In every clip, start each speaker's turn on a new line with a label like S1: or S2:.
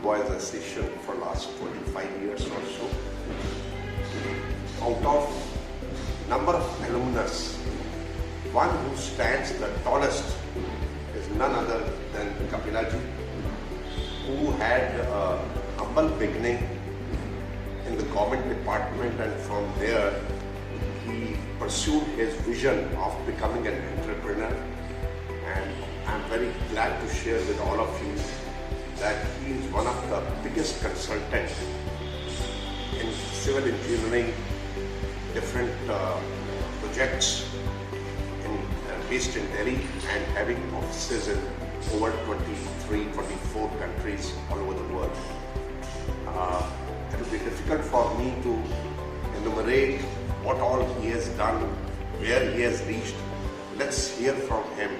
S1: boys association for last 25 years or so. Out of number of alumnus, one who stands the tallest is none other than Kapilaji, who had a humble beginning in the government department, and from there he pursued his vision of becoming an entrepreneur. And I'm very glad to share with all of you that he is one of the biggest consultants in civil engineering, different projects based in Delhi and having offices in over 23, 24 countries all over the world. It will be difficult for me to enumerate what all he has done, where he has reached. Let's hear from him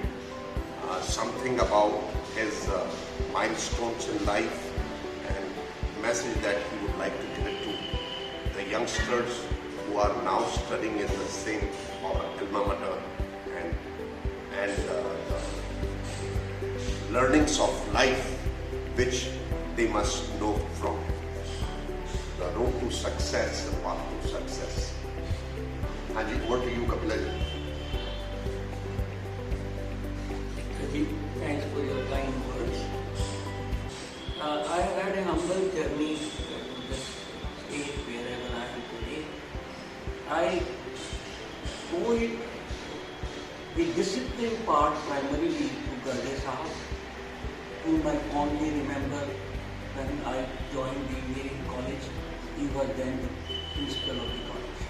S1: something about his milestones in life and message that he would like to give it to the youngsters who are now studying in the same alma mater, and the learnings of life which they must know from him. The road to success, the path to success. Haji, over to you, Kapilaji.
S2: Thanks for your kind words. I have had a humble journey to this stage wherever I am today. I owe it the discipline part primarily to Garde Sahab, whom I fondly remember when I joined the engineering college. He was then the principal of the college.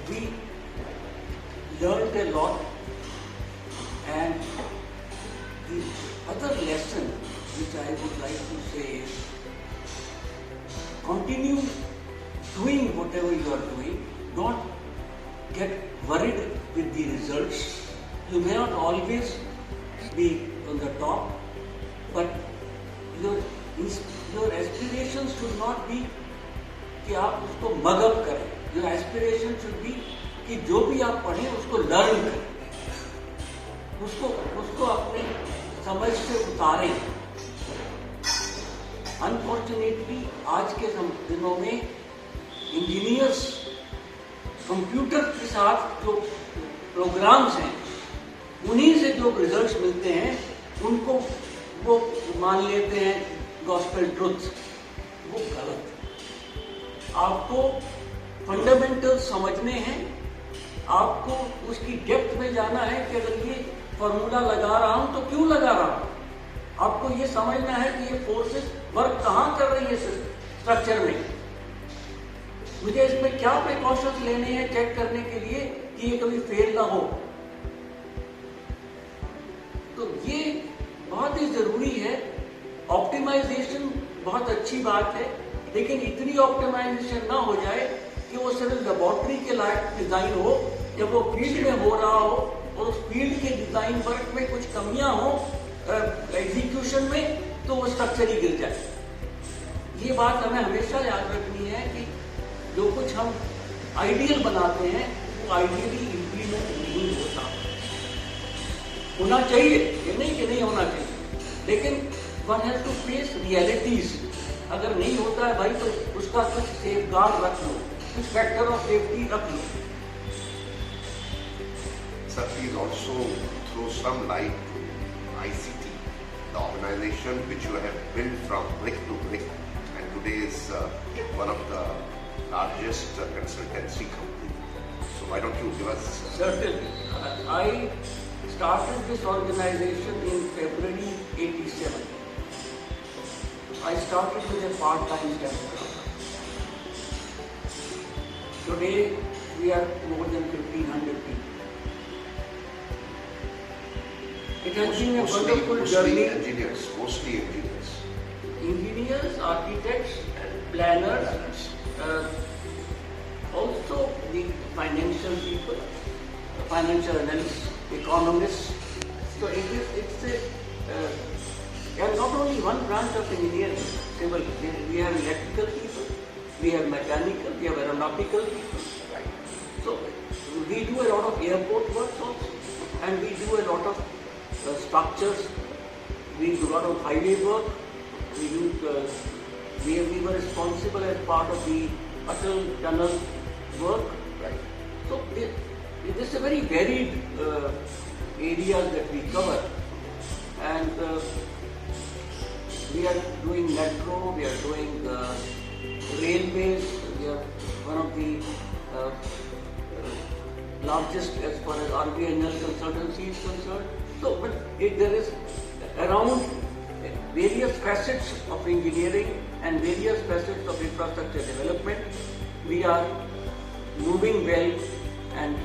S2: We learned a lot, and the other lesson which I would like to say is continue doing whatever you are doing. Don't get worried with the results. You may not always be on the top, but your aspirations should not be कि आप उसको mug up करें. Your aspiration should be कि जो भी आप पढ़ें उसको लर्न करें, उसको अपने समझ से उतारें. अनफॉर्चुनेटली आज के दिनों में इंजीनियर्स कंप्यूटर के साथ जो प्रोग्राम्स हैं उन्हीं से जो रिजल्ट्स मिलते हैं उनको वो मान लेते हैं गॉस्पेल ट्रुथ. वो गलत. आपको फंडामेंटल समझने हैं, आपको उसकी डेप्थ में जाना है कि अगर ये फॉर्मूला लगा रहा हूं तो क्यों लगा रहा हूं. आपको ये समझना है कि ये फोर्सेस वर्क कहां कर रही है स्ट्रक्चर में. मुझे इसमें क्या प्रिकॉशंस लेने हैं चेक करने के लिए कि ये कभी फेल ना हो. तो ये बहुत ही जरूरी है. ऑप्टिमाइजेशन बहुत अच्छी बात है, लेकिन इतनी ऑप्टिमाइजेशन ना हो जाए कि वो सिर्फ लेबोरेटरी के लायक डिजाइन हो. जब वो फील्ड में हो रहा हो और उस फील्ड के डिजाइन वर्क में कुछ कमियां हो एग्जीक्यूशन में, तो वो स्ट्रक्चर ही गिर जाए. ये बात हमें हमेशा याद रखनी है कि जो कुछ हम आइडियल बनाते हैं वो आइडियली इम्प्लीमेंट नहीं होता. होना चाहिए, ये नहीं कि नहीं होना चाहिए, लेकिन one has to face realities. अगर नहीं होता है भाई तो उसका कुछ सेफगार्ड रख लो, कुछ फैक्टर ऑफ सेफ्टी रख लो.
S1: Sir, please also throw some light to ICT, the organization which you have built from brick to brick, and today is one of the largest consultancy company. So why don't you give us?
S2: Certainly. I started this organization in February '87. I started with a part-time staff. Today we are more than 1,500 people. It has been a wonderful journey.
S1: Mostly engineers.
S2: Engineers, architects, planners, also the financial people, financial analysts, economists. So it's not only one branch of engineering, civil. We have electrical people, we have mechanical, we have aeronautical people. So we do a lot of airport work also, and we do a lot of structures we did a lot of highway work. We were responsible as part of the Atal Tunnel work.
S1: Right.
S2: So this is a very varied areas that we cover, and we are doing metro, we are doing railways. We are one of the largest as far as RVNL consultancy is concerned. So, but there is around various facets of engineering and various facets of infrastructure development. We are moving well, and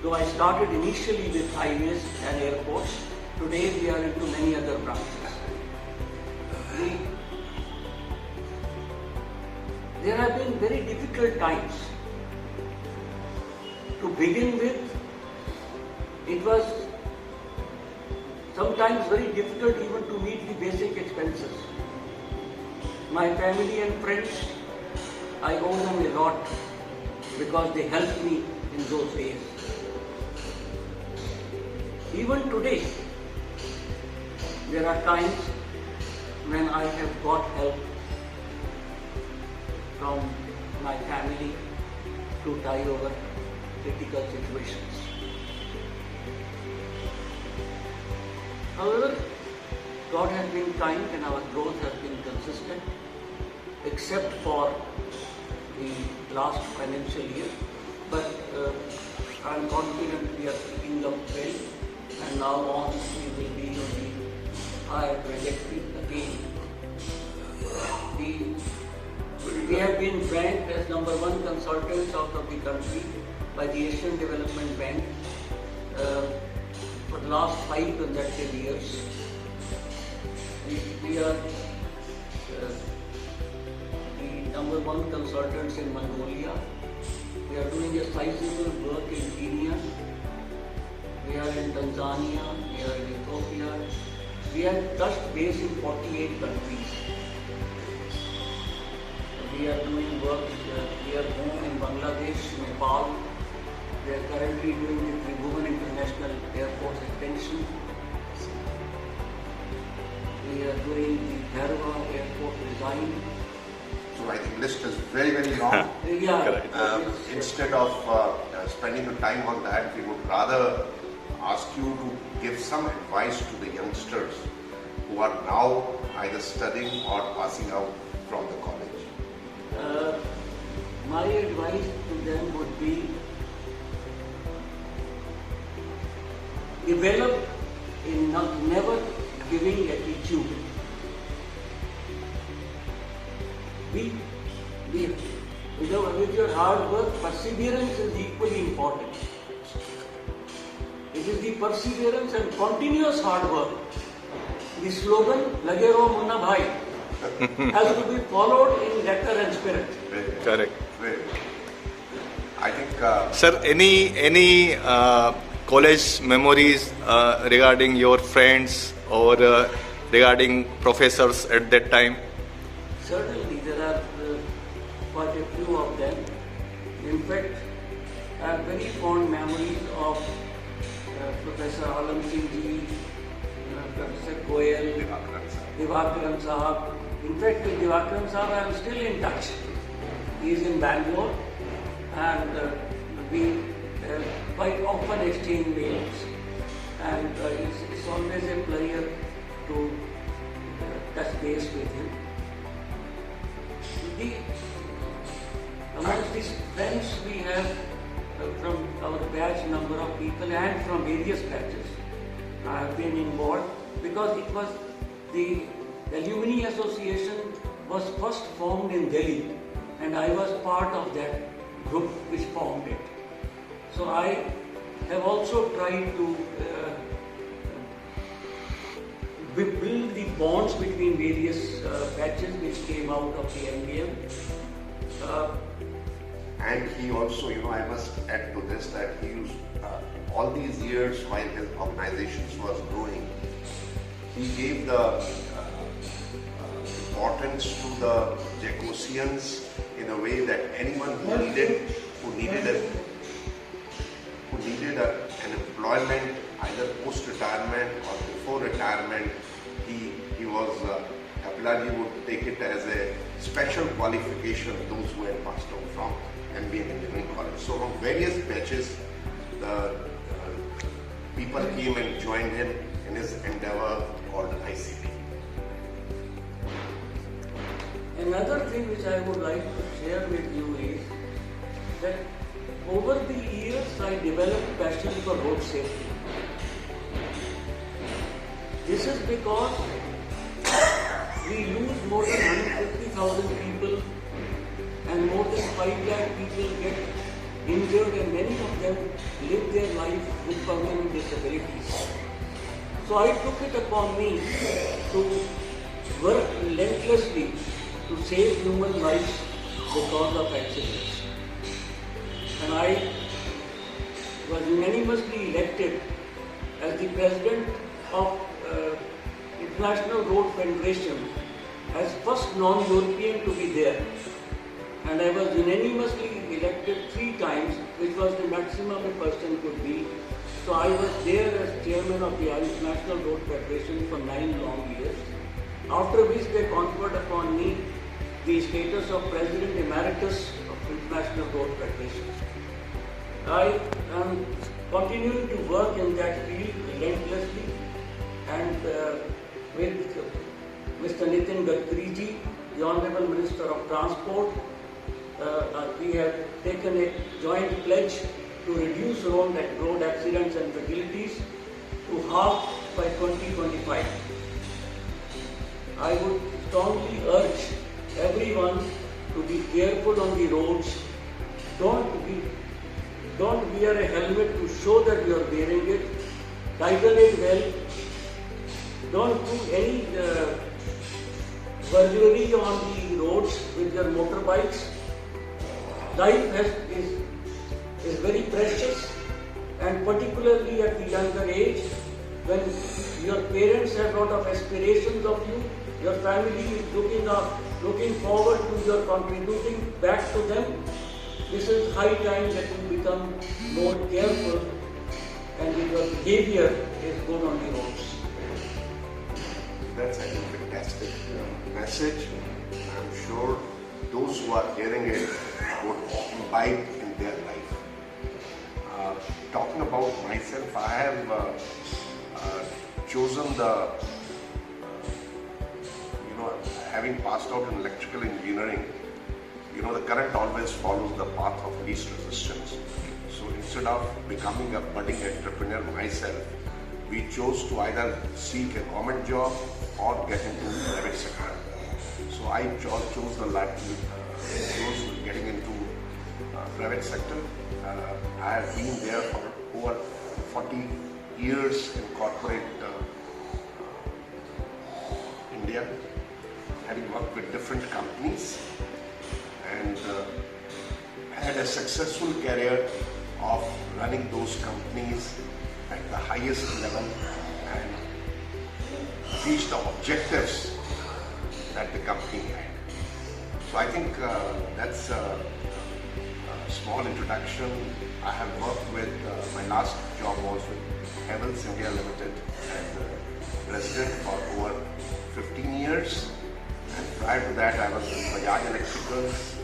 S2: though I started initially with highways and airports, today we are into many other branches. There have been very difficult times. To begin with, it was sometimes very difficult even to meet the basic expenses. My family and friends, I owe them a lot because they helped me in those days. Even today, there are times when I have got help from my family to tide over critical situations. However, God has been kind and our growth has been consistent, except for the last financial year. But I am confident we are picking up well, and now on we will be on the higher trajectory again. We have been ranked as #1 consultants out of the country by the Asian Development Bank for the last 5 consecutive years. We are the #1 consultants in Mongolia. We are doing a sizable work in Kenya. We are in Tanzania. We are in Ethiopia. We are touched base in 48 countries. We are doing work here home in Bangladesh, Nepal. We are currently doing the Tribhuvan International Airport extension. We are doing the Dharwa Airport design.
S1: So I think list is very, very long.
S2: Yeah.
S1: Instead of spending the time on that, we would rather ask you to give some advice to the youngsters who are now either studying or passing out from the college.
S2: My advice to them would be develop a never giving attitude. With your hard work, perseverance is equally important. It is the perseverance and continuous hard work. The slogan, "Lage raho munna bhai," has to be followed in letter and spirit.
S3: Correct.
S1: I think,
S3: Sir, any college memories regarding your friends or regarding professors at that time?
S2: Certainly, there are quite a few of them. In fact, I have very fond memories of Professor Alam Singh ji, Professor Goyal, Divakaran Sahab. In fact, with Divakaran Sahab, I am still in touch. He is in Bangalore, and we quite often exchange mails. And it's always a pleasure to touch base with him. Amongst these friends we have from our batch, number of people, and from various batches, I have been involved because it was the Alumni Association was first formed in Delhi, and I was part of that group which formed it. So I have also tried to build the bonds between various batches which came out of the MBM.
S1: and he also, I must add to this that he used all these years while his organizations was growing, he gave the importance to the Jacosians in a way that anyone who needed an employment either post-retirement or before before retirement, he was, Kapilaji would take it as a special qualification those who had passed out from MBA Engineering College. So from various batches, the people came and joined him in his endeavor called ICP.
S2: Another thing which I would like to share with you is that over the years I developed passion for road safety. This is because we lose more than 150,000 people and more than 5 lakh people get injured, and many of them live their life with permanent disabilities. So I took it upon me to work relentlessly to save human lives because of accidents. And I was unanimously elected as the president of International Road Federation as first non-European to be there. And I was unanimously elected 3 times, which was the maximum a person could be. So I was there as chairman of the International Road Federation for 9 long years, after which they conferred upon me the status of President Emeritus of International Road Federation. I am continuing to work in that field relentlessly, and with Mr. Nitin Gadkari ji, the Honorable Minister of Transport, we have taken a joint pledge to reduce road accidents and fatalities to half by 2025. I would strongly urge everyone to be careful on the roads. Don't wear a helmet to show that you are wearing it. Tighten it well. Don't do any burglary on the roads with your motorbikes. Life is very precious, and particularly at the younger age, when your parents have a lot of aspirations of you, your family is looking forward to your contributing back to them. This is high time that you become more careful and your behavior is good on the roads.
S1: That's a fantastic message. I'm sure those who are hearing it would imbibe in their life. Talking about myself, I have chosen having passed out in electrical engineering, the current always follows the path of least resistance. So instead of becoming a budding entrepreneur myself, we chose to either seek a government job or get into the private sector. So I chose the latter, chose getting into private sector. I have been there for over 40 years in corporate India, having worked with different companies, and had a successful career of running those companies at the highest level and reach the objectives that the company had. So I think that's a small introduction. I have worked with, my last job was with Havells India Limited as president for over 15 years. And prior to that, I was with Bajaj Electricals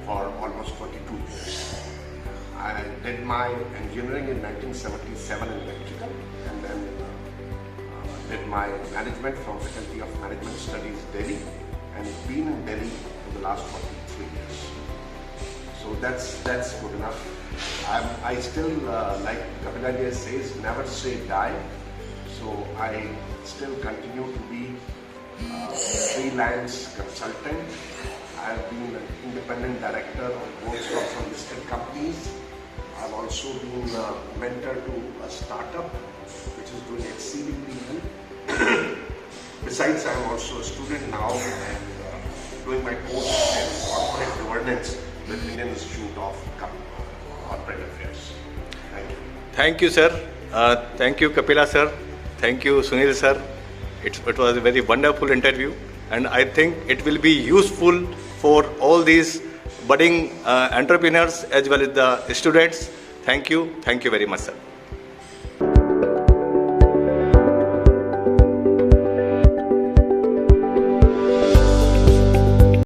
S1: for almost 22 years. I did my engineering in 1977 in electrical, and then did my management from Faculty of Management Studies, Delhi, and been in Delhi for the last 43 years. So that's good enough. I still, like Kapilaji says, never say die. So I still continue to be a freelance consultant. I have been an independent director of boards of some listed companies. I've also been a mentor to a startup which is doing exceedingly well. Besides, I am also a student now and doing my course in corporate governance with the Indian Institute of Corporate Affairs. Thank you.
S3: Thank you, sir. Thank you, Kapila sir. Thank you, Sunil sir. It was a very wonderful interview, and I think it will be useful for all these budding entrepreneurs as well as the students. Thank you very much, sir.